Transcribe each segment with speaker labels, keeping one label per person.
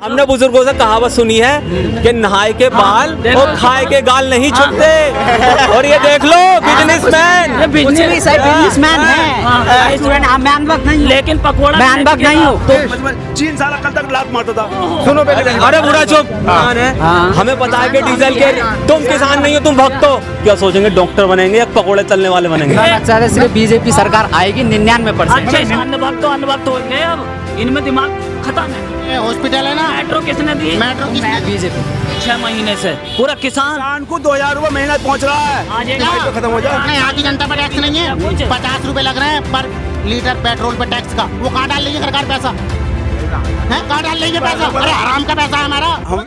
Speaker 1: हमने बुजुर्गों से कहावत सुनी है कि नहाए के बाल और खाए के गाल नहीं छुपते। और ये देख लो बिजनेसमैन,
Speaker 2: बिजनेसमैन है, स्टूडेंट नहीं, लेकिन पकौड़ा नहीं हो।
Speaker 3: 3 साल कल तक लात मारता था।
Speaker 1: सुनो पहले, अरे बुरा चुप। हमें पता है कि डीजल के, तुम किसान नहीं हो, तुम भक्त हो। क्या सोचेंगे डॉक्टर बनेंगे या पकौड़े तलने वाले बनेंगे?
Speaker 2: सिर्फ बीजेपी सरकार आएगी 99%।
Speaker 4: अन्न हो गए, अब इनमें दिमाग खत्म है।
Speaker 2: हॉस्पिटल है ना,
Speaker 4: मेट्रो किसने दी?
Speaker 2: मेट्रो किसने? बीजेपी।
Speaker 4: 6 महीने से पूरा किसान
Speaker 3: को 2000 रुपए महीना पहुंच रहा है।
Speaker 4: आज एक
Speaker 3: तो खत्म हो जाए।
Speaker 2: यहाँ की जनता पर टैक्स नहीं है, 50 रुपए लग रहे हैं पर लीटर पेट्रोल पे टैक्स का। वो कहाँ डाल लेगी सरकार पैसा? है कहाँ डाल लेगी पैसा? अरे हराम का पैसा है हमारा।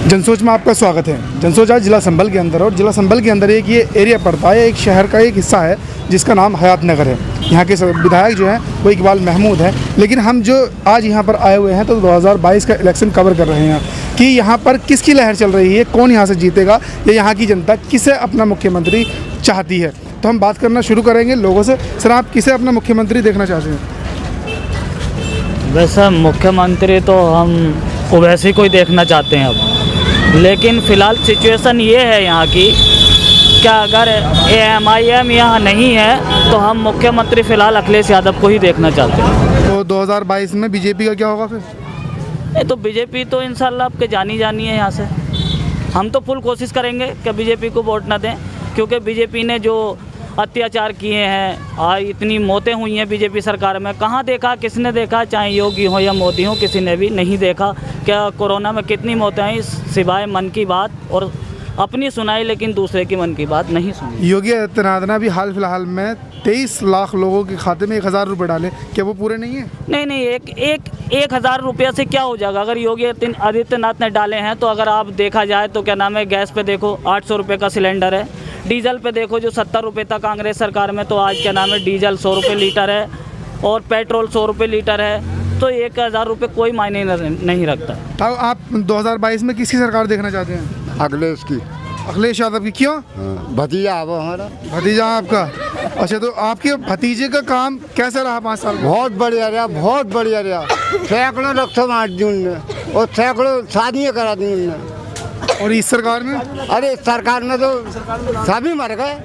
Speaker 5: जनसोच में आपका स्वागत है। जनसोच आज जिला संभल के अंदर, और जिला संभल के अंदर एक ये एरिया पड़ता है, एक शहर का एक हिस्सा है जिसका नाम हयात नगर है। यहाँ के विधायक जो हैं वो इकबाल महमूद है। लेकिन हम जो आज यहाँ पर आए हुए हैं तो 2022 का इलेक्शन कवर कर रहे हैं कि यहाँ पर किसकी लहर चल रही है, कौन यहाँ से जीतेगा, या यहाँ की जनता किसे अपना मुख्यमंत्री चाहती है। तो हम बात करना शुरू करेंगे लोगों से। सर, आप किसे अपना मुख्यमंत्री देखना चाहते हैं?
Speaker 4: वैसे मुख्यमंत्री तो हम वैसे कोई देखना चाहते हैं अब, लेकिन फ़िलहाल सिचुएशन ये है यहाँ की क्या अगर AMIM यहाँ नहीं है तो हम मुख्यमंत्री फ़िलहाल अखिलेश यादव को ही देखना चाहते हैं।
Speaker 5: तो 2022 में बीजेपी का क्या होगा फिर?
Speaker 4: ये तो बीजेपी तो इंशाल्लाह आपके जानी है यहाँ से। हम तो फुल कोशिश करेंगे कि बीजेपी को वोट ना दें, क्योंकि बीजेपी ने जो अत्याचार किए हैं, आज इतनी मौतें हुई हैं बीजेपी सरकार में, कहाँ देखा, किसने देखा? चाहे योगी हो या मोदी हो, किसी ने भी नहीं देखा। क्या कोरोना में कितनी मौतें आई, सिवाय मन की बात और अपनी सुनाई, लेकिन दूसरे की मन की बात नहीं सुनी।
Speaker 5: योगी आदित्यनाथ ने अभी हाल फिलहाल में 23 लाख लोगों के खाते में 1000 रुपये डाले, क्या वो पूरे नहीं है?
Speaker 4: नहीं, एक 1000 रुपये से क्या हो जाएगा? अगर योगी आदित्यनाथ ने डाले हैं तो अगर आप देखा जाए तो क्या नाम है, गैस पे देखो 800 रुपये का सिलेंडर है, डीजल पे देखो जो 70 रुपये था कांग्रेस सरकार में, तो आज क्या नाम है डीजल 100 रुपये लीटर है और पेट्रोल 100 रुपये लीटर है। तो 1000 रुपये कोई मायने नहीं रखता।
Speaker 5: तो आप 2022 में किसकी सरकार देखना चाहते हैं?
Speaker 6: अखिलेश की।
Speaker 5: अखिलेश यादव की। क्यों?
Speaker 6: भतीजा है वो हमारा।
Speaker 5: भतीजा आपका? अच्छा, तो आपके भतीजे का काम कैसा रहा 5 साल में?
Speaker 6: बहुत बढ़िया रहा, बहुत बढ़िया रहा। सैकड़ों रक्षा बांट दी उनने और सैकड़ों शादियाँ करा दी उनने।
Speaker 5: और इस सरकार में?
Speaker 6: अरे इस सरकार में तो सभी मर गए,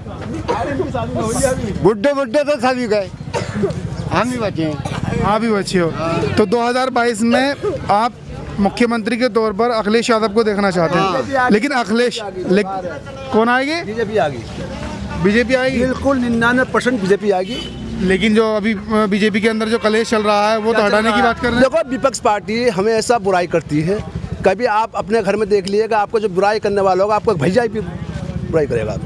Speaker 6: बुढ़े तो सभी गए, हम ही बचे हैं।
Speaker 5: आप भी बचे हो। तो 2022 में आप मुख्यमंत्री के तौर पर अखिलेश यादव को देखना चाहते हैं। लेकिन अखिलेश कौन आएगी?
Speaker 3: बीजेपी आ गई।
Speaker 5: बीजेपी आएगी?
Speaker 3: बिल्कुल 99% बीजेपी आएगी।
Speaker 5: लेकिन जो अभी बीजेपी के अंदर जो कलेश चल रहा है वो तो हटाने की बात कर रहे हैं।
Speaker 3: देखो, विपक्ष पार्टी हमेशा बुराई करती है। कभी आप अपने घर में देख लीजिएगा, आपको जो बुराई करने वाला होगा आपको भैया भी बुराई करेगा।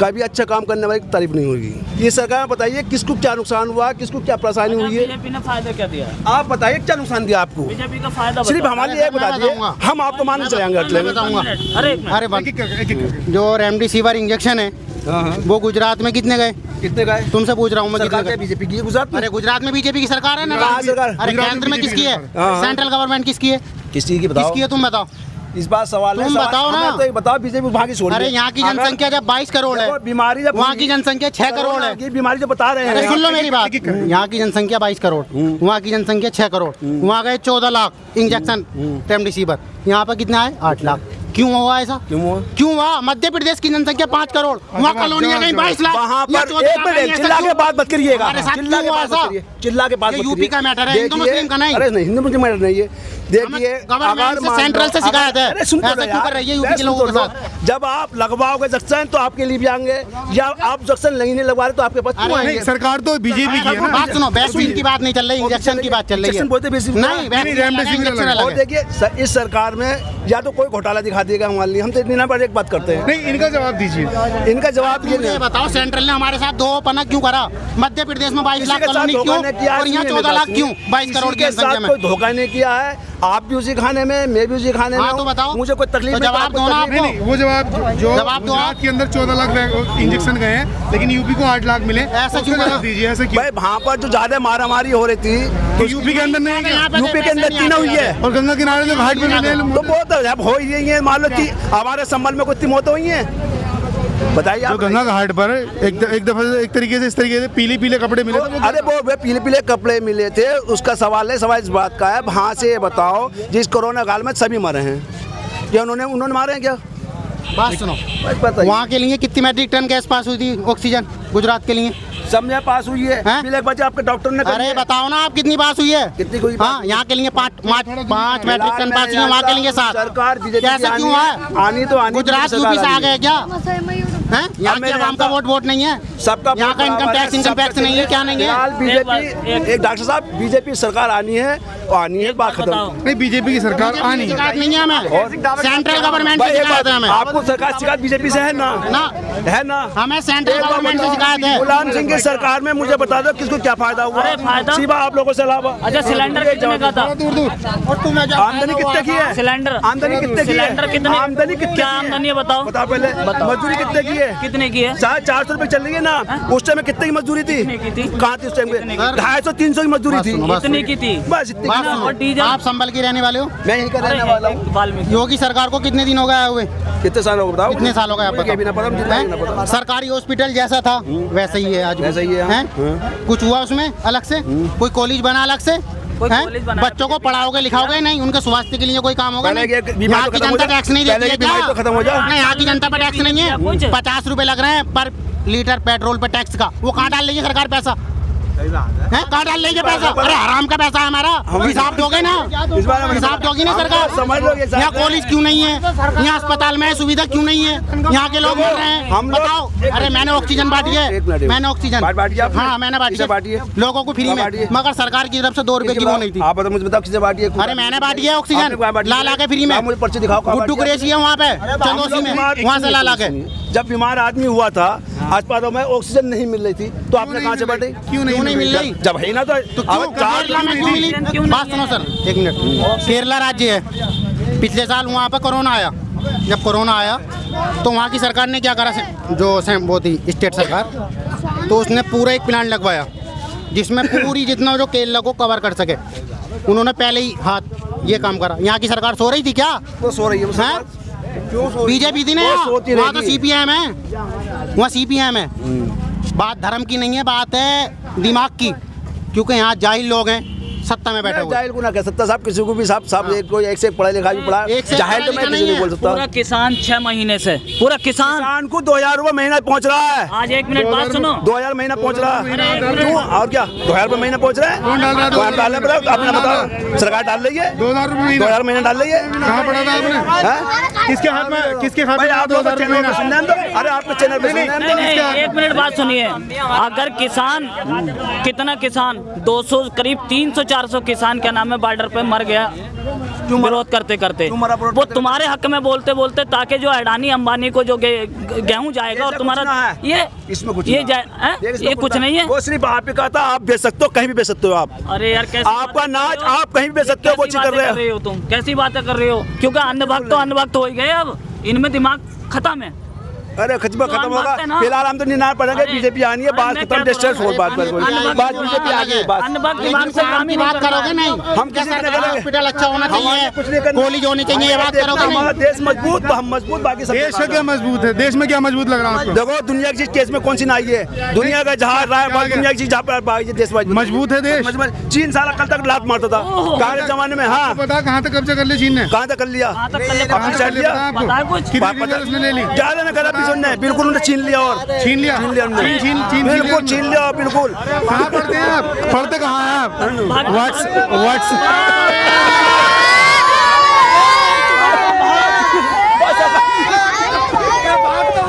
Speaker 3: कभी अच्छा काम करने वाले की तारीफ नहीं होगी। ये सरकार बताइए किसको क्या नुकसान हुआ, किसको क्या परेशानी हुई है?
Speaker 4: बीजेपी ने फायदा क्या दिया?
Speaker 3: आप बताइए क्या नुकसान दिया आपको?
Speaker 4: बीजेपी का फायदा
Speaker 3: सिर्फ हमारे लिए बता दिए, हम आपको मान चलेंगे।
Speaker 2: अरे जो रेमडेसिविर इंजेक्शन है वो गुजरात में कितने गए?
Speaker 3: कितने गए?
Speaker 2: तुमसे पूछ रहा हूँ मैं, कितने गए?
Speaker 3: बीजेपी की गुजरात में।
Speaker 2: अरे गुजरात में बीजेपी की सरकार है ना।
Speaker 3: सरकार?
Speaker 2: अरे केंद्र में किसकी है? सेंट्रल गवर्नमेंट किसकी है?
Speaker 3: किसी की बताओ,
Speaker 2: किसकी है तुम बताओ।
Speaker 3: इस बात सवाल है,
Speaker 2: तुम बताओ ना।
Speaker 3: तो एक बताओ, बीजेपी भागी छोड़।
Speaker 2: अरे यहाँ की जनसंख्या जब 22 करोड़ है,
Speaker 3: बीमारी जब
Speaker 2: वहाँ की जनसंख्या 6 करोड़ है।
Speaker 3: ये बीमारी जो बता रहे हैं,
Speaker 2: सुन लो मेरी बात। यहाँ की जनसंख्या 22 करोड़, वहाँ की जनसंख्या 6 करोड़। वहाँ गए 14 लाख इंजेक्शन रेमडेसिविर, यहाँ पर कितना है? 8 लाख। क्यों हुआ ऐसा? क्यों हुआ? मध्य प्रदेश की जनसंख्या 5 करोड़, वहाँ कॉलोनी है कहीं 22 लाख।
Speaker 3: वहाँ पर चिल्ला के बात मत करिएगा, चिल्ला के बात
Speaker 2: यूपी का मैटर है, हिंदू मुस्लिम का नहीं।
Speaker 3: अरे नहीं, हिंदू मुस्लिम मैटर नहीं है। देखिए,
Speaker 2: सेंट्रल से शिकायत है, ऐसा क्यों कर रही है यूपी के लोगों के साथ?
Speaker 3: जब आप लगवाओगे जंक्शन तो आपके लिए भी आएंगे, या आप जंक्शन नहीं लगवा रहे तो आपके पास क्यों आएंगे?
Speaker 5: सरकार तो बीजेपी की है ना।
Speaker 2: बात सुनो, वैक्सीन की बात नहीं चल रही, इंजेक्शन की बात चल रही है।
Speaker 3: नहीं, देखिए इस सरकार में या तो कोई घोटाला दिखा देगा हमारे लिए, हम तो इतना पर एक बात करते हैं।
Speaker 5: नहीं, इनका जवाब दीजिए।
Speaker 3: इनका जवाब ये
Speaker 2: बताओ, सेंट्रल ने हमारे साथ 2 पना क्यों करा? मध्य प्रदेश में 22 लाख कॉलोनी क्यों और यहाँ 14 लाख क्यों? 22 करोड़ की संख्या में
Speaker 3: कोई धोखा नहीं किया है। आप भी उसी खाने में, मैं भी उसी खाने में।
Speaker 2: तो बताओ,
Speaker 3: मुझे कोई तकलीफ
Speaker 2: जवाब दो ना।
Speaker 5: नहीं, वो जवाब आप जो
Speaker 2: जब आप
Speaker 5: गुजरात के अंदर 14 लाख इंजेक्शन गए हैं लेकिन यूपी को 8 लाख मिले,
Speaker 2: ऐसा क्यों
Speaker 5: उसका
Speaker 2: करा?
Speaker 5: जवाब दीजिए, ऐसा क्यों?
Speaker 3: भाई वहाँ पर जो ज्यादा मारामारी हो रही थी
Speaker 5: तो यूपी के अंदर नहीं है क्या?
Speaker 3: यूपी के अंदर तीन हुई है,
Speaker 5: और गंगा किनारे जो घाट पे मिले
Speaker 3: तो बहुत अब हो ही रही है। मान लो कि हमारे संबल में कितनी मौत हुई है, बताइए
Speaker 5: जो
Speaker 3: आप।
Speaker 5: गंगा घाट पर एक दफा एक तरीके से इस तरीके से पीले पीले कपड़े मिले थे।
Speaker 3: अरे वो पीले पीले कपड़े मिले थे, उसका सवाल है, सवाल इस बात का है, वहाँ से ये बताओ जिस कोरोना काल में सभी मरे हैं, क्या उन्होंने मारे हैं क्या?
Speaker 2: बात सुनो,
Speaker 3: बताइए।
Speaker 2: वहाँ के लिए कितनी मैट्रिक टन गैस पास हुई थी ऑक्सीजन गुजरात के लिए?
Speaker 3: समझे पास हुई है,
Speaker 2: हैं?
Speaker 3: मिले बच्चे आपके डॉक्टर ने कर
Speaker 2: अरे
Speaker 3: दिया।
Speaker 2: बताओ ना आप कितनी पास हुई है?
Speaker 3: कितनी हुई?
Speaker 2: हाँ, यहाँ के लिए पाँच मैट्रिक टन पास हुई है, वहाँ के लिए 7।
Speaker 3: सरकार बीजेपी
Speaker 2: कैसा क्यों है?
Speaker 3: आनी तो आनी,
Speaker 2: गुजरात यूपी से आ गए क्या? हैं? यहाँ के आवाम का वोट नहीं है,
Speaker 3: सबका
Speaker 2: यहाँ का इनकम टैक्स नहीं है, क्या नहीं है?
Speaker 3: बीजेपी, एक डॉक्टर साहब, बीजेपी सरकार आनी है और आनी है, बात खत्म।
Speaker 5: नहीं, बीजेपी की सरकार आनी है।
Speaker 2: शिकायत नहीं है हमें, सेंट्रल गवर्नमेंट
Speaker 3: भाई
Speaker 2: से
Speaker 3: एक
Speaker 2: शिकायत
Speaker 3: बात,
Speaker 2: है हमें।
Speaker 3: आपको सरकार शिकायत बीजेपी से है ना? है ना?
Speaker 2: हमें सेंट्रल गवर्नमेंट से शिकायत है।
Speaker 3: मुलायम सिंह की सरकार में मुझे बता दो किसको क्या फायदा हुआ?
Speaker 4: अरे फायदा?
Speaker 3: सिवा आप लोगों से अलावा।
Speaker 4: अच्छा, सिलेंडर कितने का था?
Speaker 3: आमदनी कितने की है?
Speaker 4: सिलेंडर
Speaker 3: आमदनी कितने की है?
Speaker 4: सिलेंडर कितने?
Speaker 3: आमदनी कितने
Speaker 4: क्या
Speaker 3: की है?
Speaker 4: आमदनी है बताओ?
Speaker 3: बताओ पहले, मजदूरी कितने की है?
Speaker 4: कितने की है?
Speaker 3: 400 रुपए चल रही है ना, उस टाइम में कितने की मजदूरी थी?
Speaker 4: कितने की थी?
Speaker 3: कहाँ थी उस टाइम
Speaker 4: कितने
Speaker 3: में?
Speaker 4: की?
Speaker 3: 250-300 की मजदूरी थी,
Speaker 4: कितने की थी?
Speaker 3: बस इतनी
Speaker 2: बात
Speaker 3: की।
Speaker 2: सुनो,
Speaker 4: और डीजल?
Speaker 2: आप संभल के रहने वाले हो?
Speaker 3: मैं यहीं का रहने वाला हूँ।
Speaker 4: वाल्मीकि
Speaker 2: योगी सरकार को कितने दिन हो गए आए हुए?
Speaker 3: कितने साल हो गए बताओ?
Speaker 2: कितने साल हो गए आप
Speaker 3: मुझे भी ना पता, मुझे
Speaker 2: बताओ?
Speaker 3: भी ना पता।
Speaker 2: हैं? सरकारी हॉस्पिटल जैसा था वैसा ही है आज भी।
Speaker 3: वैसा ही है,
Speaker 2: हैं?
Speaker 3: हाँ।
Speaker 2: कुछ हुआ उसमें अलग से? कोई कॉलेज बना अलग से?
Speaker 4: कोई
Speaker 2: हैं?
Speaker 4: कॉलेज बनाया?
Speaker 2: बच्चों को पढ़ाओगे लिखाओगे नहीं, उनके स्वास्थ्य के लिए कोई काम होगा
Speaker 3: पहले
Speaker 2: नहीं?
Speaker 3: ये बीमारी
Speaker 2: यहाँ
Speaker 3: तो
Speaker 2: की
Speaker 3: खत्म हो
Speaker 2: जनता
Speaker 3: जाए।
Speaker 2: टैक्स नहीं
Speaker 3: पहले
Speaker 2: देती है
Speaker 3: ये बीमारी
Speaker 2: क्या?
Speaker 3: तो खत्म हो जाए।
Speaker 2: नहीं, यहाँ की जनता पर टैक्स नहीं है।
Speaker 4: कुछ?
Speaker 2: 50 रुपए लग रहे हैं पर लीटर पेट्रोल पे टैक्स का, वो कहाँ डाल रही है सरकार पैसा? हैं? कहाँ डाल रही है पैसा? अरे हराम का पैसा है हमारा, हिसाब दोगे ना?
Speaker 3: इस बारे में
Speaker 2: हिसाब दोगी ना सरकार?
Speaker 3: समझ लो ये
Speaker 2: यहाँ कॉलेज क्यों नहीं है? यहाँ अस्पताल में सुविधा क्यों नहीं है? यहाँ के लोग मर रहे हैं,
Speaker 3: हम लोग-
Speaker 2: बताओ। अरे मैंने ऑक्सीजन बांटी है,
Speaker 3: एक मिनट।
Speaker 2: मैंने ऑक्सीजन
Speaker 3: बांटी आपने?
Speaker 2: हाँ मैंने बांटी
Speaker 3: किसे बांटी है?
Speaker 2: लोगों को फ्री
Speaker 3: कहाँ
Speaker 2: में,
Speaker 3: बांटी है?
Speaker 2: मगर सरकार की तरफ से 2 रुपए की वो नहीं थी।
Speaker 3: आप मुझे बताओ किसे बांटी है?
Speaker 2: अरे मैंने बांटी है
Speaker 3: आपने
Speaker 2: ऑक्सीजन,
Speaker 3: कहाँ बांटी है?
Speaker 2: ला के फ्री में।
Speaker 3: आप मुझे पर्ची दिखाओ, कहाँ
Speaker 2: गुड्डू
Speaker 3: बांटी है?
Speaker 2: कुरैशी है वहाँ पे चंदोसी में, वहाँ से ला के।
Speaker 3: जब बीमार आदमी हुआ था अस्पतालों में ऑक्सीजन नहीं मिल रही थी तो आपने कहाँ से बांटी?
Speaker 2: क्यों नहीं मिल रही?
Speaker 3: जब है ना तो
Speaker 2: क्यों केरला में क्यों मिली?
Speaker 4: क्यों नहीं
Speaker 2: बात सुनो सर, 1 मिनट। केरला राज्य है, पिछले साल वहाँ पर कोरोना आया, जब कोरोना आया तो वहाँ की सरकार ने क्या करा, वो थी स्टेट सरकार, तो उसने पूरा एक प्लान लगवाया जिसमें पूरी जितना जो केरला को कवर कर सके, उन्होंने पहले ही हाथ ये काम करा। यहाँ की सरकार सो रही थी क्या?
Speaker 3: वो सो रही है वो
Speaker 2: हैं?
Speaker 3: सरकार। क्यों सो रही है?
Speaker 2: बीजेपी थी ना,
Speaker 3: वो सोती
Speaker 2: वहाँ तो
Speaker 3: रहेगी।
Speaker 2: CPM है, वहाँ CPM है। बात धर्म की नहीं है, बात है दिमाग की, क्योंकि यहाँ जाहिल लोग हैं सत्ता में बैठे
Speaker 3: मैं
Speaker 2: हुए।
Speaker 3: जाहिल को ना कह सकता साहब, किसी को भी साहब एक कोई एक से एक पढ़ा लिखा भी पढ़ा,
Speaker 2: एक से
Speaker 3: जाहिल तो
Speaker 2: पढ़ा
Speaker 3: मैं
Speaker 2: लिखा
Speaker 3: किसी
Speaker 2: नहीं
Speaker 3: को बोल
Speaker 2: है।
Speaker 3: सकता।
Speaker 4: पूरा किसान 6 महीने से, पूरा किसान
Speaker 3: किसान को 2000 रुपये महीना पहुँच रहा है,
Speaker 4: आज 1 मिनट बात सुनो।
Speaker 3: 2000 महीना पहुँच रहा है। क्यों? और क्या 2000 रुपये महीना पहुँच रहा है?
Speaker 5: कौन डाल रहा है?
Speaker 3: तो आप डालने पड़ा, आपने बताओ, सरकार डाल रही है
Speaker 5: 2000 रुपये महीना
Speaker 3: 2000 महीना डाल रही है।
Speaker 5: कहाँ पड़ा था आपने?
Speaker 3: हैं?
Speaker 5: किसके हाथ में, किसके हाथ
Speaker 3: भाई
Speaker 5: में
Speaker 3: आप लोग
Speaker 5: 2000
Speaker 3: चैनल पे सुनने दो, अरे आपके चैनल पे सुनने
Speaker 4: नहीं, नहीं, 1 मिनट बात सुनिए। अगर किसान, कितना किसान 200 करीब 300-400 किसान क्या नाम है बॉर्डर पे मर गया विरोध करते करते,
Speaker 3: क्यों मरा विरोध
Speaker 4: वो
Speaker 3: करते?
Speaker 4: तुम्हारे हक में बोलते बोलते, ताकि जो अडानी अंबानी को जो गेहूं जाएगा और तुम्हारा ये
Speaker 3: इसमें कुछ
Speaker 4: ये
Speaker 3: ना
Speaker 4: जाए
Speaker 3: है।
Speaker 4: हैं? ये कुछ नहीं है।
Speaker 3: वो सिर्फ आप ही कहता, आप बेच सकते हो, कहीं भी बेच सकते हो आप।
Speaker 4: अरे यार कैसी
Speaker 3: आपका
Speaker 4: बातें
Speaker 3: नाच
Speaker 4: कर रहे हो?
Speaker 3: आप कहीं भी बेच सकते हो, वो
Speaker 4: कैसी
Speaker 3: चीज कर
Speaker 4: बातें
Speaker 3: रहे हो।
Speaker 4: तुम कैसी बातें कर रहे हो? क्योंकि अन्य भक्त तो अन्य भक्त हो ही गए, अब इनमें दिमाग खत्म है।
Speaker 3: अरे खत्म
Speaker 4: तो
Speaker 3: खत्म
Speaker 4: हम
Speaker 3: होगा,
Speaker 4: बात है ना।
Speaker 3: फिलहाल हम तो निनार पड़ेंगे,
Speaker 4: अरे,
Speaker 3: बीजेपी आनी है, बात
Speaker 4: मैं
Speaker 3: खत्म,
Speaker 4: क्या
Speaker 3: डिस्टेंस
Speaker 4: बोल
Speaker 3: हो
Speaker 4: रहा
Speaker 3: बात
Speaker 4: हूँ?
Speaker 3: पर बात बीजेपी आ गई, बात
Speaker 4: अन्य भक्त
Speaker 2: लेकिन
Speaker 4: दिमाग से
Speaker 2: किसान
Speaker 4: काम
Speaker 2: की
Speaker 4: ही
Speaker 2: बात
Speaker 4: नहीं कर
Speaker 2: करोगे नहीं?
Speaker 3: हम किसी
Speaker 2: क्या
Speaker 3: ने
Speaker 2: सरकारी
Speaker 3: करेंगे?
Speaker 2: हॉस्पिटल अच्छा होना
Speaker 3: हमारे
Speaker 2: चाहिए,
Speaker 3: कुछ नहीं करना।
Speaker 2: कॉलेज होनी चाहिए, ये बात करोगे
Speaker 3: हमारा
Speaker 2: नहीं?
Speaker 3: देश मजबूत तो हम मजबूत, बाकी सब
Speaker 5: देश का क्या मजबूत है? देश में क्या मजबूत लग रहा है आपको?
Speaker 3: देखो दुनिया की चीज केस में कौन सी ना आई है? दुनिया का जहाँ रहा है, दुनिया की चीज जहाँ पर देश
Speaker 5: मजबूत है देश?
Speaker 3: चीन सारा कल तक लात मारता था कांग्रेस जमाने में। हाँ,
Speaker 5: पता कहाँ तक कब्जा कर लिया चीन ने?
Speaker 3: कहाँ तक कर लिया?
Speaker 4: कहाँ तक कर लेगा?
Speaker 3: अपनी साइड लिया?
Speaker 5: आपको?
Speaker 4: बताओ कुछ।
Speaker 5: कितनी डीजल उसने ले ली?
Speaker 3: ज्यादा न करा पिछड़ ने, बिल्कुल उन्होंने छीन लिया, और
Speaker 5: छीन लिया?
Speaker 3: उन्होंने।
Speaker 5: चीन
Speaker 3: बिल्कुल छीन लिया, बिल्कुल।
Speaker 5: कहाँ पढ़ते हैं आप? पढ़ते कहाँ हैं आप? व्हाट्स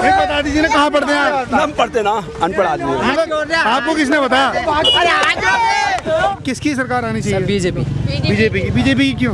Speaker 5: बता दीजिए ना, कहाँ पढ़ते हैं आप?
Speaker 3: हम पढ़ते ना, अनपढ़ आदमी हैं।
Speaker 5: आपको किसने बताया? किसकी सरकार आनी चाहिए?
Speaker 7: बीजेपी,
Speaker 5: बीजेपी की। बीजेपी की क्यों?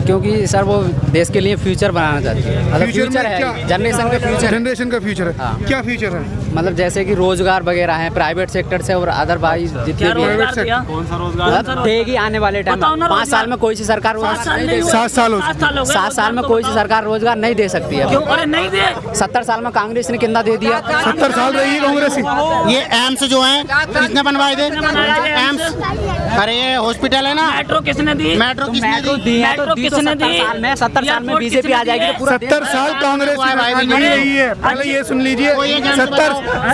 Speaker 7: क्योंकि सर वो देश के लिए फ्यूचर बनाना चाहती है। मतलब फ्यूचर
Speaker 5: में
Speaker 7: है,
Speaker 5: क्या?
Speaker 7: जनरेशन का फ्यूचर है।
Speaker 5: जनरेशन का फ्यूचर है।
Speaker 7: हाँ।
Speaker 5: क्या फ्यूचर है?
Speaker 7: मतलब जैसे कि रोजगार वगैरह है प्राइवेट सेक्टर से और अदरवाइज जितने
Speaker 4: क्या
Speaker 7: भी
Speaker 4: रोजगार दिया?
Speaker 7: मतलब देगी आने वाले टाइम
Speaker 4: बताओ ना
Speaker 7: में 5
Speaker 4: रोजगार।
Speaker 7: साल में कोई सी सरकार रोजगार नहीं दे
Speaker 5: 7 साल हो
Speaker 7: 7 साल में कोई सी सरकार रोजगार नहीं दे सकती है।
Speaker 4: क्यों? अरे नहीं दे।
Speaker 7: 70 साल में कांग्रेस ने कितना दे दिया।
Speaker 5: 70 साल रही है कांग्रेस की।
Speaker 2: ये एम्स जो है किसने बनवाए थे? एम्स, अरे ये हॉस्पिटल है ना,
Speaker 4: मेट्रो किसने दी?
Speaker 2: मेट्रो किसने दी?
Speaker 7: दी है
Speaker 4: मेट्रो
Speaker 7: तो
Speaker 4: किसने दी?
Speaker 7: 70 साल में बीजेपी आ जाएगी तो पूरा
Speaker 5: 70 साल कांग्रेस की सरकार नहीं रही है। पहले ये सुन लीजिए,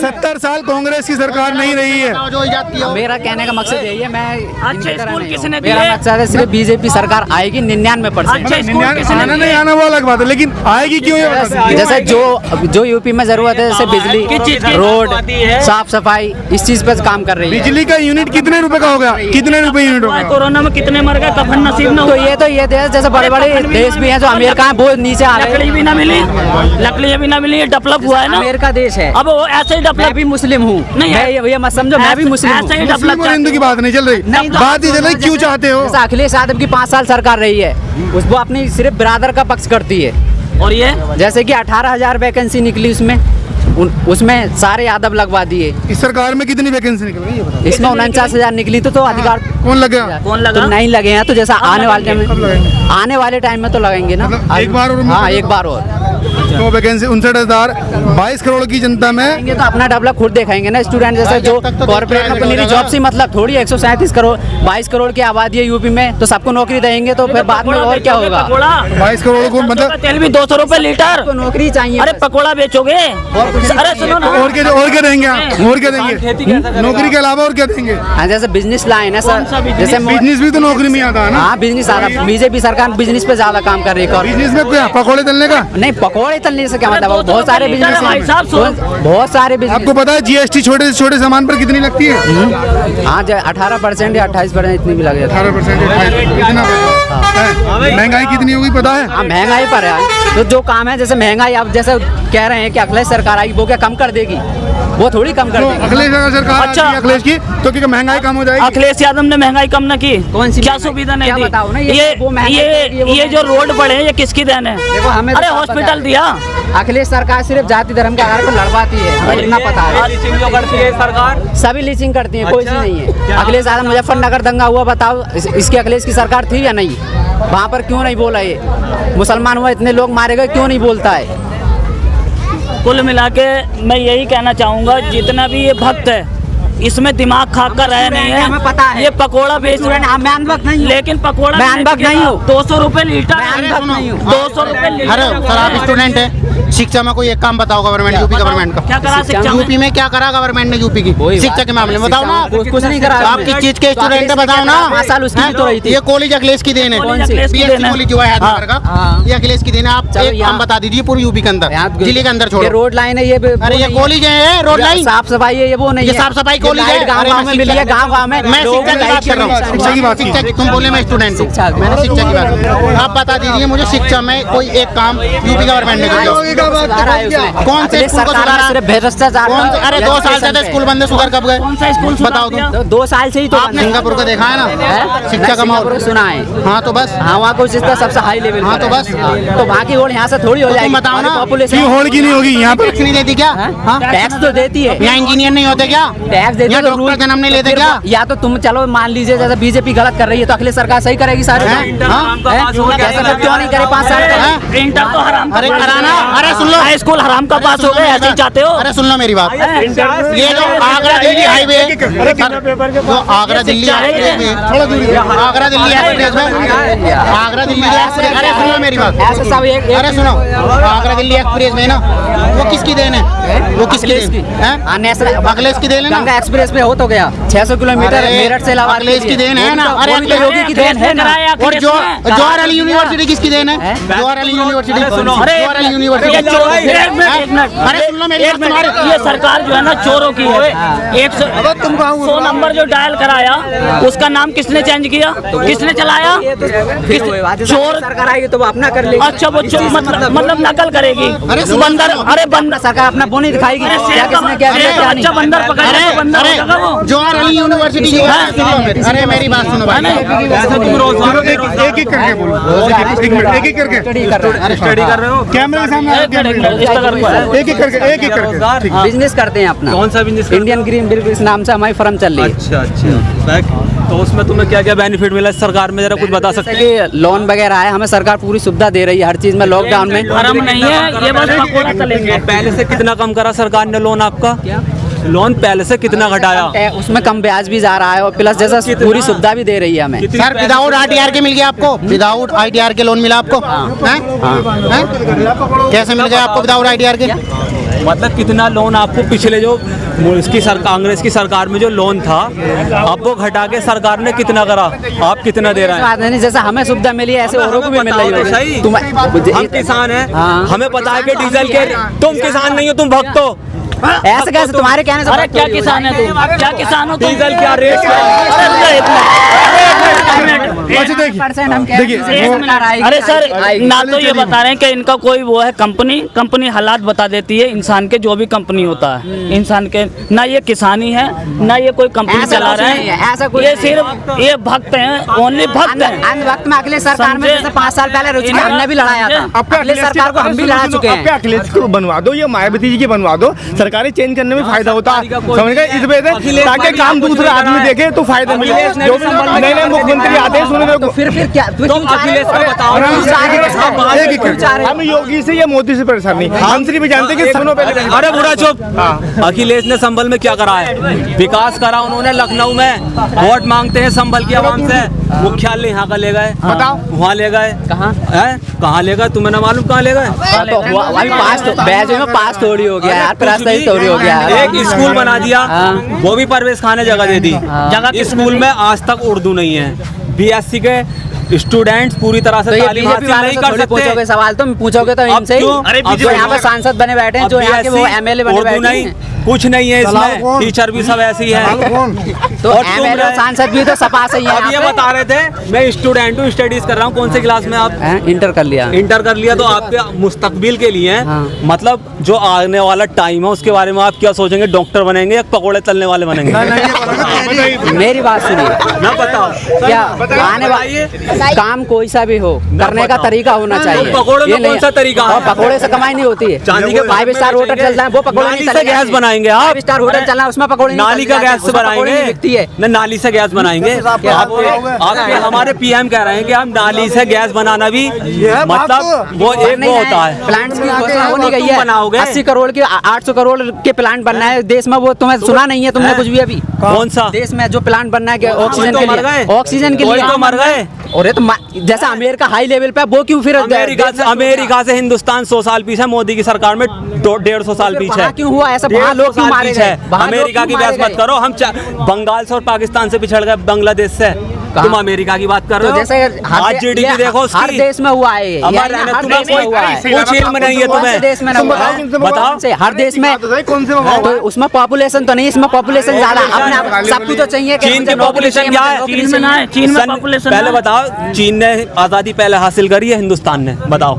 Speaker 5: 70 साल कांग्रेस की सरकार नहीं रही है।
Speaker 2: जो इजाद किया हो।
Speaker 7: मेरा कहने का मकसद यही है, मैं
Speaker 4: अच्छे
Speaker 7: इनकी तरह
Speaker 4: स्कूल
Speaker 7: नहीं हूँ।
Speaker 4: किसने
Speaker 7: मेरा
Speaker 4: दिए?
Speaker 7: मकसद है सिर्फ बीजेपी सरकार आएगी 99%।
Speaker 4: अच्छे स्कूल किसने
Speaker 5: आना नहीं
Speaker 4: दिए?
Speaker 5: आना वो अलग बात है, लेकिन आएगी क्यों ये बता दीजिए।
Speaker 7: जैसे जो यूपी में जरूरत है जैसे
Speaker 4: किस चीज
Speaker 7: बिजली,
Speaker 4: की
Speaker 7: रोड,
Speaker 4: आबादी है?
Speaker 7: साफ सफाई, इस चीज पे काम कर रही है।
Speaker 5: बिजली का यूनिट कितने रुपए का हो गया? कितने रुपए यूनिट हो गया?
Speaker 4: कोरोना में कितने मर गए? कफन नसीब न
Speaker 7: तो
Speaker 4: हुआ।
Speaker 7: ये देश जैसे बड़े बड़े देश भी हैं जो अमेरिका है वो नीचे आ रहे
Speaker 4: लकड़ी
Speaker 7: हैं।
Speaker 4: भी ना मिली, लकड़ी भी ना मिली, ये डेवलप हुआ है ना।
Speaker 7: अमेरिका देश है।
Speaker 4: अब वो ऐसे ही
Speaker 7: मैं
Speaker 4: डेवलप
Speaker 7: भी मुस्लिम हूँ,
Speaker 4: नहीं है।
Speaker 7: ये मत समझो मैं भी मुस्लिम
Speaker 4: ऐसे ही
Speaker 7: हूँ।
Speaker 5: मुस्लिम और हिंदू की बात नहीं चल रही,
Speaker 7: नहीं तो
Speaker 5: बात ही चल रही क्यों चाहते हो?
Speaker 7: जैसे अखिलेश यादव की 5 साल सरकार रही है, वो अपनी सिर्फ बिरादर का पक्ष करती है।
Speaker 4: और ये
Speaker 7: जैसे कि 18,000 वैकेंसी निकली उसमें सारे यादव लगवा दिए।
Speaker 5: इस सरकार में कितनी वैकेंसी निकल गई ये बताओ।
Speaker 7: इसमें 49,000 निकली तो अधिकार
Speaker 5: कौन लग गया?
Speaker 4: कौन
Speaker 7: तो
Speaker 4: लगा?
Speaker 7: नहीं लगे हैं, तो जैसा आने वाले टाइम
Speaker 5: कब लगेंगे?
Speaker 7: में आने वाले टाइम में तो लगेंगे ना।
Speaker 5: मतलब एक बार और
Speaker 7: हाँ, एक बार और
Speaker 5: तो वैकेंसी 59,022 करोड़ की जनता में
Speaker 7: देंगे तो अपना डेवलप खुद दिखाएंगे ना। स्टूडेंट जैसे जो कॉर्पोरेट में मेरी जॉब से मतलब थोड़ी 137 करोड़ 22 करोड़ की आबादी है यूपी में, तो सबको नौकरी देंगे तो फिर बाद में और क्या होगा।
Speaker 4: पकोड़ा
Speaker 5: 22 करोड़ को मतलब
Speaker 4: तेल भी 200 रुपए लीटर।
Speaker 7: तो नौकरी चाहिए।
Speaker 4: अरे पकोड़ा बेचोगे? अरे सुनो ना,
Speaker 5: और क्या देंगे आप? और क्या देंगे? नौकरी के अलावा और क्या देंगे?
Speaker 7: हाँ, जैसे बिजनेस लाइन है
Speaker 4: कौन सा
Speaker 7: सर,
Speaker 4: business?
Speaker 7: जैसे
Speaker 5: बिजनेस भी तो नौकरी में आता है ना।
Speaker 7: हाँ बिजनेस आ रहा, बीजेपी सरकार बिजनेस पे ज्यादा काम कर रही है।
Speaker 5: बिजनेस में क्या पकौड़े तलने का?
Speaker 7: नहीं, पकौड़े तलने से क्या
Speaker 4: अरे
Speaker 7: मतलब,
Speaker 4: 200
Speaker 7: बहुत सारे
Speaker 4: रुपए लीटर
Speaker 7: बिजनेस
Speaker 4: है भाई साहब,
Speaker 7: बहुत सारे बिजनेस।
Speaker 5: आपको पता है जीएसटी छोटे से छोटे सामान पर कितनी लगती है?
Speaker 7: हाँ, 18% या 28% इतनी भी लग जाती है।
Speaker 5: 18% कितना है? महंगाई कितनी होगी पता है?
Speaker 7: हाँ, महंगाई पर है। तो जो काम है जैसे महंगाई, आप जैसे कह रहे हैं कि अखिलेश सरकार आएगी वो क्या कम कर देगी? वो थोड़ी कम कर
Speaker 5: तो
Speaker 7: देगी।
Speaker 5: अखिलेश अगर सरकार
Speaker 4: अच्छा।
Speaker 5: आती है अखिलेश की तो क्या महंगाई कम हो जाएगी?
Speaker 4: अखिलेश यादव ने महंगाई कम न की?
Speaker 7: कौन सी
Speaker 4: क्या
Speaker 7: महंगाई?
Speaker 4: सुविधा नहीं
Speaker 7: क्या
Speaker 4: दी?
Speaker 7: बताओ ना, ये वो महंगाई करेगी, वो
Speaker 4: ये जो रोड बड़े हैं ये किसकी देन है?
Speaker 7: देखो, हमें
Speaker 4: अरे
Speaker 7: तो पता
Speaker 4: हॉस्पिटल
Speaker 7: है।
Speaker 4: दिया।
Speaker 7: अखिलेश सरकार सिर्फ जाति धर्म के आधार पर लड़वाती है, हमें इतना पता है।
Speaker 4: सरकार
Speaker 7: सभी लीचिंग करती है, कोई चीज नहीं है। अखिलेश यादव मुजफ्फरनगर दंगा हुआ, बताओ इसकी अखिलेश की सरकार थी या नहीं? वहाँ पर क्यों नहीं बोला? ये मुसलमान हुआ, इतने लोग मारे गए, क्यों नहीं बोलता है?
Speaker 4: कुल मिला के मैं यही कहना चाहूँगा, जितना भी ये भक्त है इसमें दिमाग खा कर रहे नहीं है।
Speaker 7: हमें पता है।
Speaker 4: ये पकोड़ा बेच रहे
Speaker 7: स्टूडेंट, मैं अनभक्त नहीं हूँ।
Speaker 4: लेकिन पकोड़ा
Speaker 7: मैं अनभक्त नहीं हूँ।
Speaker 4: 200 रुपए लीटर।
Speaker 7: मैं अनभक्त नहीं हूँ।
Speaker 4: 200 रुपए लीटर।
Speaker 2: अरे सर, आप स्टूडेंट है, शिक्षा में कोई एक काम बताओ गवर्नमेंट, यूपी गवर्नमेंट
Speaker 4: क्या
Speaker 2: का।
Speaker 4: करा शिक्षा में?
Speaker 2: यूपी में क्या करा गवर्नमेंट ने यूपी की
Speaker 7: वही
Speaker 2: शिक्षा
Speaker 7: बात।
Speaker 2: के मामले में? बताओ ना।
Speaker 7: कुछ नहीं करा
Speaker 2: आप किस चीज के स्टूडेंट है बताओ ना।
Speaker 7: 5 साल उसकी भी तो रही थी।
Speaker 2: ये कॉलेज अखिलेश की देन है।
Speaker 4: कॉलेज अखिलेश की
Speaker 2: BSc
Speaker 4: देन है।
Speaker 2: कॉलेज जो है हैदराबाद का,
Speaker 7: हाँ।
Speaker 2: ये अखिलेश की देन है। आप
Speaker 7: चलो
Speaker 2: एक
Speaker 7: यहाँ-
Speaker 2: काम बता दीजिए पूरे यूपी के अंदर, जिले के अंदर
Speaker 7: ये
Speaker 2: छोड़ो।
Speaker 7: रोड लाइन है, ये
Speaker 2: अरे ये कॉलेज है, रोड लाइन,
Speaker 7: साफ सफाई है, ये वो नहीं
Speaker 2: ये
Speaker 7: है।
Speaker 2: साफ सफाई
Speaker 7: ये
Speaker 2: कॉलेज है।
Speaker 7: लाइट गाँव गाँव में मिली है, गाँव गाँव में
Speaker 2: मैं
Speaker 7: लोगों
Speaker 2: शिक्षा
Speaker 7: को
Speaker 2: की बात कर रहा हूँ।
Speaker 5: शिक्षा की बात की।
Speaker 2: शिक्षा की, तुम बोले मैं स्टूडेंट हूँ,
Speaker 7: शिक्षा की।
Speaker 2: मैंने शिक्षा की बात की। आप बता दीजिए मुझे शिक्षा में कोई एक काम यूपी गवर्नमेंट ने किया।
Speaker 7: सुधारा है उसने।
Speaker 2: कौन से
Speaker 7: अखिलेश
Speaker 2: स्कूल को
Speaker 7: सरकार ने
Speaker 2: सुधारा?
Speaker 7: सिर्फ भ्रष्टाचार
Speaker 2: कौन से?
Speaker 7: का
Speaker 2: अरे 2 साल से
Speaker 7: एजुकेशन
Speaker 2: तो
Speaker 7: पे।
Speaker 2: स्कूल बंद है, सुधार कब गए?
Speaker 4: कौन सा स्कूल
Speaker 2: बताओ तुम।
Speaker 7: तो 2 साल से ही तो
Speaker 2: आपने सिंगापुर को देखा है ना, शिक्षा का माहौल
Speaker 7: सुना है।
Speaker 2: हाँ तो बस।
Speaker 7: हाँ, वहाँ कुछ इसका सबसे हाई लेवल
Speaker 2: हाँ,
Speaker 7: पर
Speaker 2: तो
Speaker 7: है।
Speaker 2: बस।
Speaker 7: तो वहाँ की होड़ यहाँ से थोड़ी हो
Speaker 2: तो तुम
Speaker 7: जाएगी।
Speaker 2: बताओ ना।
Speaker 7: पॉपुलेशन
Speaker 5: क्यों होड़ की नहीं होगी यहाँ पर?
Speaker 2: टैक्स नहीं देती क्या? हाँ,
Speaker 7: टैक्स तो देती है।
Speaker 2: यहाँ इंजीनियर नहीं होते क्या?
Speaker 7: टैक्स देती
Speaker 2: यहाँ
Speaker 7: है तो
Speaker 2: डॉक्टर जन्म नहीं लेते
Speaker 7: फिर
Speaker 2: क्या?
Speaker 7: या तो तुम चलो मान लीजिए जैसे बीजेपी गलत कर रही है तो अखिलेश सरकार सही करेगी सारे
Speaker 2: हैं? हाँ?
Speaker 7: कैसे फिर क्यों नहीं करे 5 साल
Speaker 2: हैं?
Speaker 7: तक?
Speaker 4: इंटर तो हराम का
Speaker 2: अरे
Speaker 4: पास
Speaker 2: कराना,
Speaker 4: हो गया।
Speaker 2: अरे सुन लो।
Speaker 4: हाई स्कूल हराम का पास हो गए, ऐसे ही चाहते हो?
Speaker 2: अरे सुन लो मेरी बात। ये जो आगरा दिल्ली हाईवे, जो आगरा दिल्ली एक्सप्रेस में, आगरा दिल्ली एक्सप्रेस में, आगरा दिल्ली एक्सप्रेस, अरे सुनो मेरी बात।
Speaker 7: ऐसे सब एक
Speaker 2: अरे सुनो, आगरा दिल्ली एक्सप्रेस में ना, वो किसकी देन है? वो किसकी
Speaker 7: अखिलेश
Speaker 2: देन
Speaker 7: की।
Speaker 2: है?
Speaker 7: हाँ, नेशनल
Speaker 2: अखिलेश की देन है
Speaker 7: गंगा
Speaker 2: ना?
Speaker 7: एक्सप्रेस पे हो तो गया 600 किलोमीटर
Speaker 2: अरे,
Speaker 7: मेरठ से इलाहाबाद
Speaker 2: अखिलेश की देन है ना? अरे,
Speaker 7: अरे योगी की देन है ना।
Speaker 2: और जवाहर अली यूनिवर्सिटी किसकी देन है? Jawahar Ali university, Jawahar Ali university.
Speaker 4: एक मिनट।
Speaker 2: अरे सुन लो मेरी बात, तुम्हारे
Speaker 4: ये सरकार जो है ना चोरों की है। 100 नंबर जो डायल कराया उसका नाम किसने चेंज किया? किसने चलाया?
Speaker 7: चोर
Speaker 4: चोर
Speaker 7: सरकार आएगी तो वो अपना कर लेगी।
Speaker 4: अच्छा, वो मतलब नकल करेगी।
Speaker 2: अरे
Speaker 4: बंदर, अरे बंदर
Speaker 7: सरकार अपना वो नहीं दिखाएगी क्या किसने क्या किया क्या नहीं।
Speaker 4: बच्चा बंदर पकड़ के बंदर
Speaker 2: अरे
Speaker 4: हो जाएगा वो।
Speaker 2: जवाहर अली यूनिवर्सिटी की बात सुनो मेरी। अरे मेरी बात सुनो भाई।
Speaker 1: ऐसे तुम रोज
Speaker 5: एक एक करके बोलो, एक मिनट, एक एक करके
Speaker 7: स्टडी कर रहे हैं,
Speaker 1: स्टडी कर रहे हो,
Speaker 5: कैमरे के सामने आओ, कैमरे के सामने। एक एक करके ठीक है।
Speaker 7: बिजनेस करते हैं अपना।
Speaker 1: कौन सा बिजनेस?
Speaker 7: इंडियन ग्रीन बिल इस नाम से हमारी फर्म चल रही है।
Speaker 1: अच्छा अच्छा, तो उसमें तुम्हें क्या क्या बेनिफिट मिला सरकार में, जरा कुछ बता सकते
Speaker 7: जैसे कि लोन वगैरह है, हमें सरकार पूरी सुविधा दे रही है हर चीज में। लॉकडाउन में
Speaker 4: हराम नहीं है, ये बस पकोड़ा चलेंगे।
Speaker 1: पहले से कितना कम करा सरकार ने लोन आपका? लोन पहले से कितना घटाया?
Speaker 7: उसमें कम ब्याज भी जा रहा है और प्लस जैसा पूरी सुविधा भी दे रही है हमें।
Speaker 2: सर विदाउट ITR के मिल गया आपको? विदाउट ITR के लोन मिला आपको? हैं? कैसे मिल गया आपको विदाउट ITR के?
Speaker 1: मतलब कितना लोन आपको पिछले जो इसकी कांग्रेस की सरकार में जो लोन था, अब वो घटा के सरकार ने कितना करा, आप कितना दे रहे हैं?
Speaker 7: बात नहीं, जैसे हमें सुविधा मिली है ऐसे औरों को भी मिल रही है।
Speaker 1: सही,
Speaker 7: तुम्हें
Speaker 1: हम किसान हैं,
Speaker 7: हाँ।
Speaker 1: हमें पता है कि डीजल के, तुम किसान नहीं हो, तुम भक्त हो।
Speaker 7: ऐसे कैसे तुम्हारे कहने से?
Speaker 4: अरे क्या किसान है तुम, क्या किसान हो तुम?
Speaker 1: डीजल क्या रेट
Speaker 5: अच्छा देखिए
Speaker 4: अरे सर, ना तो ये बता रहे हैं कि इनका कोई वो है कंपनी हालात बता देती है इंसान के, जो भी कंपनी होता है इंसान के, ना ये किसानी है ना ये कोई कंपनी
Speaker 7: ऐसा
Speaker 4: चला
Speaker 7: कुछ
Speaker 4: रहे
Speaker 7: नहीं है, ऐसा
Speaker 4: हैं,
Speaker 7: कुछ
Speaker 4: ये
Speaker 7: नहीं है।
Speaker 4: सिर्फ ये भक्त हैं, ओनली भक्त हैं।
Speaker 7: अन्य वक्त में अगले सरकार में जैसे 5 साल पहले रुचि हमने भी लड़ाया था, अगले सरकार को हम भी लड़ा चुके हैं।
Speaker 5: अखिलेश को बनवा दो, ये मायावती जी की बनवा दो, सरकारें चेंज करने में फायदा होता है, समझ गए? इस वजह से ताकि काम दूसरे आदमी देखे तो फायदा मिले। जो भी नए नए मुख्यमंत्री आते हैं सुनने को,
Speaker 7: फिर क्या
Speaker 1: तुम अखिलेश को बताओ ना।
Speaker 5: एक एक करके। हम योगी से या मोदी से परेशान नहीं, हम सिर्फ जानते हैं कि सुनो पहले।
Speaker 1: अरे बुरा चुप। अखिलेश ने संभल में क्या करा है? विकास करा उन्होंने लखनऊ में। वोट मांगते हैं संभल की आवाम से, मुख्यालय यहाँ का ले गए,
Speaker 5: बताओ
Speaker 1: वहाँ ले गए, कहाँ ले गए? तुम्हें ना मालूम कहाँ ले गए?
Speaker 7: अभी पास तो बैच में पास थोड़ी हो गया यार, रास्ता ही थोड़ी हो गया।
Speaker 1: एक स्कूल बना दिया, वो भी परवेज खान ने जगह दे दी। स्कूल में आज तक उर्दू नहीं है। BSc के स्टूडेंट्स पूरी तरह से
Speaker 7: तो ये
Speaker 1: तालीम
Speaker 7: बीजेपी
Speaker 1: हासिल
Speaker 7: वालों
Speaker 1: नहीं
Speaker 7: से
Speaker 1: कर
Speaker 7: थोड़ी
Speaker 1: सकते।
Speaker 7: पूछोगे सवाल, तुम पूछोगे तो इनसे ही।
Speaker 1: क्यों?
Speaker 7: अब जो यहाँ पे सांसद बने बैठे हैं, जो यहाँ के वो MLA बने
Speaker 1: उर्दू
Speaker 7: बैठे
Speaker 1: नहीं,
Speaker 7: हैं,
Speaker 1: कुछ नहीं है इसमें, टीचर भी सब ऐसी है।
Speaker 7: तो
Speaker 1: और तुम
Speaker 7: MLA और सांसद भी तो सपा से ही हैं
Speaker 1: अब ये
Speaker 7: यहाँ पे।
Speaker 1: बता रहे थे, मैं स्टूडेंट हूँ, स्टडीज कर रहा हूँ। कौन से क्लास में आप?
Speaker 7: इंटर कर लिया।
Speaker 1: इंटर कर लिया, तो आपके मुस्तकबिल के लिए
Speaker 7: हाँ।
Speaker 1: मतलब जो आने वाला टाइम है उसके बारे में आप क्या सोचेंगे? डॉक्टर बनेंगे या पकोड़े तलने वाले बनेंगे?
Speaker 7: मेरी बात सुनिए,
Speaker 1: ना बताओ
Speaker 7: क्या आने वाले काम कोई सा भी हो, करने का तरीका होना चाहिए।
Speaker 1: तो पकोड़े में
Speaker 7: ये नहीं
Speaker 1: कौन सा तरीका है?
Speaker 7: और पकोड़े से कमाई नहीं होती है।
Speaker 1: चांदी के
Speaker 7: 5 स्टार होटल चलता है, वो पकोड़े
Speaker 1: नाली
Speaker 7: नहीं
Speaker 1: से
Speaker 7: चलेंगे।
Speaker 1: गैस बनाएंगे आप?
Speaker 7: 5 स्टार होटल चलना है, उसमें पकोड़े नहीं
Speaker 1: नाली का
Speaker 7: चलते,
Speaker 1: गैस से
Speaker 7: उसमें पकोड़े नहीं बिकती है।
Speaker 1: बनाएंगे, नाली से गैस बनाएंगे। आपके हमारे PM कह रहे हैं कि हम नाली से गैस बनाना भी, मतलब वो एक वो होता है।
Speaker 7: प्लांट्स की घोषणा हो नहीं गई
Speaker 1: तुम
Speaker 7: है।
Speaker 1: बनाओगे?
Speaker 7: 80 करोड़ की 800 करोड़ के प्लांट बनना है देश में, वो तुम्हें सुना नहीं है तुमने कुछ भी अभी?
Speaker 1: कौन सा?
Speaker 7: देश में जो प्लांट बनना है ऑक्सीजन
Speaker 1: तो
Speaker 7: के
Speaker 1: मर
Speaker 7: लिए,
Speaker 1: गए।
Speaker 7: ऑक्सीजन के
Speaker 1: कोई
Speaker 7: लिए
Speaker 1: तो मर गए।
Speaker 7: और ये तो जैसा अमेरिका हाई लेवल पे, वो क्यों फिर
Speaker 1: अमेरिका से हिंदुस्तान 100 साल पीछे है, मोदी की सरकार में 150 साल पीछे है।
Speaker 7: क्यों हुआ ऐसा? वहाँ लोग क्यों मारे गए?
Speaker 1: अमेरिका की बात मत करो, हम बंगाल से और पाकिस्तान से पिछड़ गए, बांग्लादेश से। तुम अमेरिका की बात कर रहे हो।
Speaker 7: जैसे
Speaker 1: आज GDP देखो
Speaker 7: हर
Speaker 1: उसकी।
Speaker 7: देश में हुआ है,
Speaker 1: तुम्हें कुछ इल्म नहीं है तुम्हें।
Speaker 7: देश में
Speaker 1: बताओ,
Speaker 7: हर देश में
Speaker 5: कौन से
Speaker 7: तो उसमें पॉपुलेशन तो नहीं, इसमें पॉपुलेशन ज्यादा। अपने सब कुछ तो चाहिए।
Speaker 1: चीन की पॉपुलेशन क्या है?
Speaker 4: चीन में ना है, चीन में पॉपुलेशन
Speaker 1: पहले बताओ, चीन ने आजादी पहले हासिल करी है, हिंदुस्तान ने? बताओ।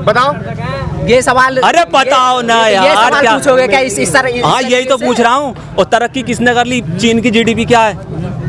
Speaker 7: ये सवाल,
Speaker 1: अरे बताओ ना
Speaker 7: ये
Speaker 1: यार,
Speaker 7: सवाल
Speaker 1: क्या
Speaker 7: पूछोगे क्या इस तरह?
Speaker 1: हाँ यही तो पूछ रहा हूँ। और तरक्की किसने कर ली? चीन की GDP क्या है?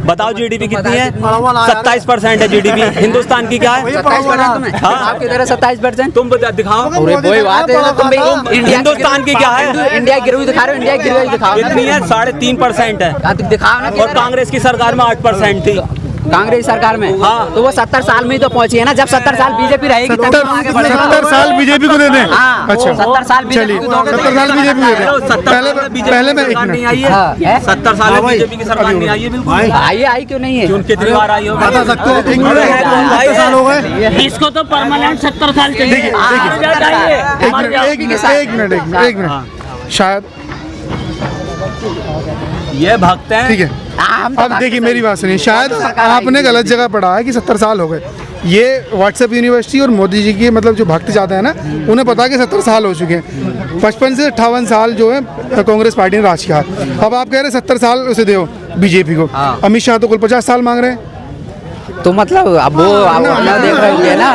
Speaker 1: बताओ GDP कितनी है? 27% है GDP। हिंदुस्तान की क्या है?
Speaker 7: 27%।
Speaker 1: हाँ।
Speaker 7: आपकी तरह 27%।
Speaker 1: तुम दिखाओ।
Speaker 7: वही बात है, तुम भी इंडिया
Speaker 1: हिंदुस्तान की क्या है?
Speaker 7: इंडिया गिरवी दिखा रहे हो, इंडिया गिरवी दिखाओ।
Speaker 1: कितनी है? 3.5% है।
Speaker 7: दिखाओ ना।
Speaker 1: और कांग्रेस की सरकार में 8% थी।
Speaker 7: कांग्रेस सरकार में,
Speaker 1: हाँ।
Speaker 7: तो वो 70 साल में ही तो पहुंची है ना। जब 70 साल बीजेपी रहेगी तब तो आगे बढ़ेगा।
Speaker 5: 70 साल बीजेपी को दे दें।
Speaker 7: हाँ,
Speaker 5: अच्छा
Speaker 7: 70 साल
Speaker 5: चलिए,
Speaker 7: बीजेपी को
Speaker 5: 70 साल बीजेपी को दे दें। पहले मैं एक
Speaker 1: नहीं
Speaker 5: मिनट,
Speaker 1: आई
Speaker 7: हाँ,
Speaker 1: है। 70 साल में बीजेपी की सरकार नहीं आई है। बिल्कुल
Speaker 7: आई क्यों नहीं है?
Speaker 1: क्यों? कितनी बार आई हो?
Speaker 5: बता सकते हो? एक मिनट, 70 साल हो गए।
Speaker 4: इसको तो परमानेंट 70 साल चाहिए।
Speaker 5: एक मिनट, शायद
Speaker 1: ये भक्त हैं।
Speaker 5: ठीक है। अब देखिए मेरी बात सुनिए, शायद आपने गलत जगह पढ़ा है कि 70 साल हो गए। ये व्हाट्सएप यूनिवर्सिटी और मोदी जी की मतलब जो भक्त ज़्यादा है ना, उन्हें पता है कि 70 साल हो चुके हैं। 55 से 58 साल जो है कांग्रेस पार्टी ने राज किया। अब आप कह रहे हैं 70 साल उसे दो बीजेपी को। अमित शाह तो कुल 50 साल मांग रहे हैं।
Speaker 7: तो मतलब अब वो अपना देख रहे होंगे ना।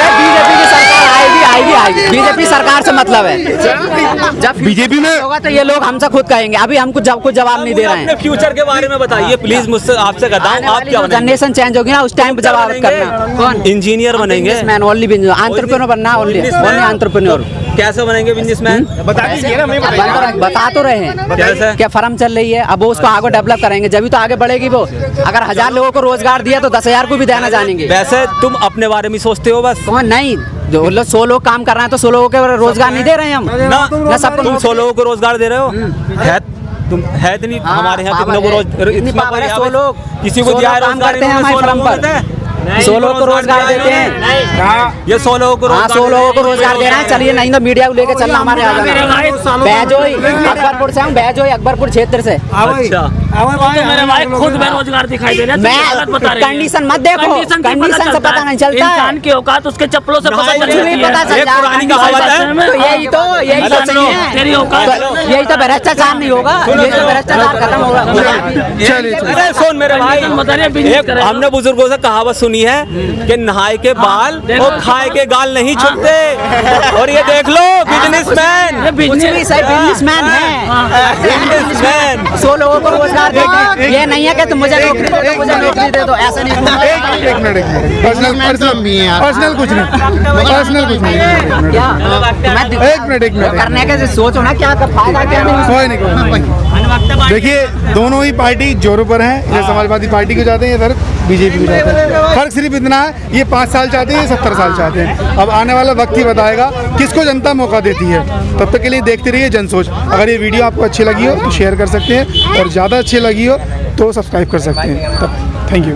Speaker 7: बीजेपी की सरकार आएगी आएगी आएगी। बीजेपी सरकार से मतलब है। जब
Speaker 5: बीजेपी में
Speaker 7: होगा तो ये लोग हमसे खुद कहेंगे, अभी हमको कुछ जवाब नहीं दे रहे
Speaker 1: अपने
Speaker 7: हैं।
Speaker 1: फ्यूचर के बारे में बताइए प्लीज, मुझसे आपसे कहता हूँ, आप क्या बनेंगे?
Speaker 7: जनरेशन चेंज होगी ना, उस टाइम पे जवाब करना। कौन?
Speaker 1: इंजीनियर बनेंगे?
Speaker 7: मैन ओनली एंटरप्रेन्योर बनना, ओनली एंटरप्रेन्योर।
Speaker 1: कैसे बनेंगे बिजनेसमैन?
Speaker 7: बता तो रहे हैं
Speaker 1: कैसे?
Speaker 7: क्या फर्म चल रही है, अब वो उसको आगे डेवलप करेंगे जब तो आगे बढ़ेगी वो। अगर 1000 लोगों को रोजगार दिया तो 10,000 को भी देना जानेंगे।
Speaker 1: वैसे तुम अपने बारे में सोचते हो बस?
Speaker 7: कौन नहीं, जो लोग 100 लोग काम कर रहे हैं तो 100 लोगों के रोजगार नहीं दे रहे हैं हम
Speaker 1: ना
Speaker 7: सबको।
Speaker 1: तुम 100 लोगों को रोजगार दे रहे हो? है तुम है इतनी हमारे यहाँ कितनों को रोजगार?
Speaker 7: 100 लोग
Speaker 1: किसी को दिया है
Speaker 7: काम
Speaker 1: रोजगार?
Speaker 7: करते हैं हमारे फर्म पर, 100 लोगों को रोजगार देते हैं।
Speaker 1: ये 100 लोगों को
Speaker 7: हाँ 100 लोगों को रोजगार दे रहे हैं। चलिए नहीं तो मीडिया को लेके चलना हमारे यहाँ। बैजोई अकबरपुर से हूँ, बैजोई अकबरपुर क्षेत्र से।
Speaker 1: अच्छा
Speaker 4: मेरे भाई खुद बेरोजगार दिखाई दे रहे हैं।
Speaker 7: मैं कंडीशन मत देखो, कंडीशन से पता नहीं चलता है।
Speaker 4: इंसान की औकात उसके चप्पलों से पता
Speaker 7: कुछ भी पता चल
Speaker 1: एक पुरानी कहावत है।
Speaker 7: तो यही तो नहीं है।
Speaker 4: तेरी औकात
Speaker 7: यही तो भ्रष्टाचार नहीं होगा, यही तो भ्रष्टाचार खत्म होगा।
Speaker 1: अरे सुन मेरे भाई, एक हमने बुजुर्गों से कहावत सुनी है कि नहाए के बाल और खाए के गाल नहीं छुपते। और ये देख लो बिजनेसमैन,
Speaker 7: कुछ भी सही बिजनेसमैन है।
Speaker 1: बिजनेसमैन
Speaker 7: 100 लोगों को रोजगार देते हैं। ये नहीं है कि तुम मुझे नौकरी दे दो, मुझे नौकरी दे दो, ऐसा नहीं।
Speaker 5: एक मिनट पर्सनल कुछ नहीं।
Speaker 7: क्या
Speaker 5: एक मिनट
Speaker 7: करने के सोचो ना, क्या फायदा क्या नहीं।
Speaker 5: कोई नहीं। देखिए दोनों ही पार्टी जोरों पर हैं। ये समाजवादी पार्टी को जाते हैं, इधर बीजेपी को जाते हैं। फर्क सिर्फ इतना है, ये 5 साल चाहते हैं, ये 70 साल चाहते हैं। अब आने वाला वक्त ही बताएगा किसको जनता मौका देती है। तब तक के लिए देखते रहिए जनसोच। अगर ये वीडियो आपको अच्छी लगी हो तो शेयर कर सकते हैं, और ज़्यादा अच्छी लगी हो तो सब्सक्राइब कर सकते हैं। तब थैंक यू।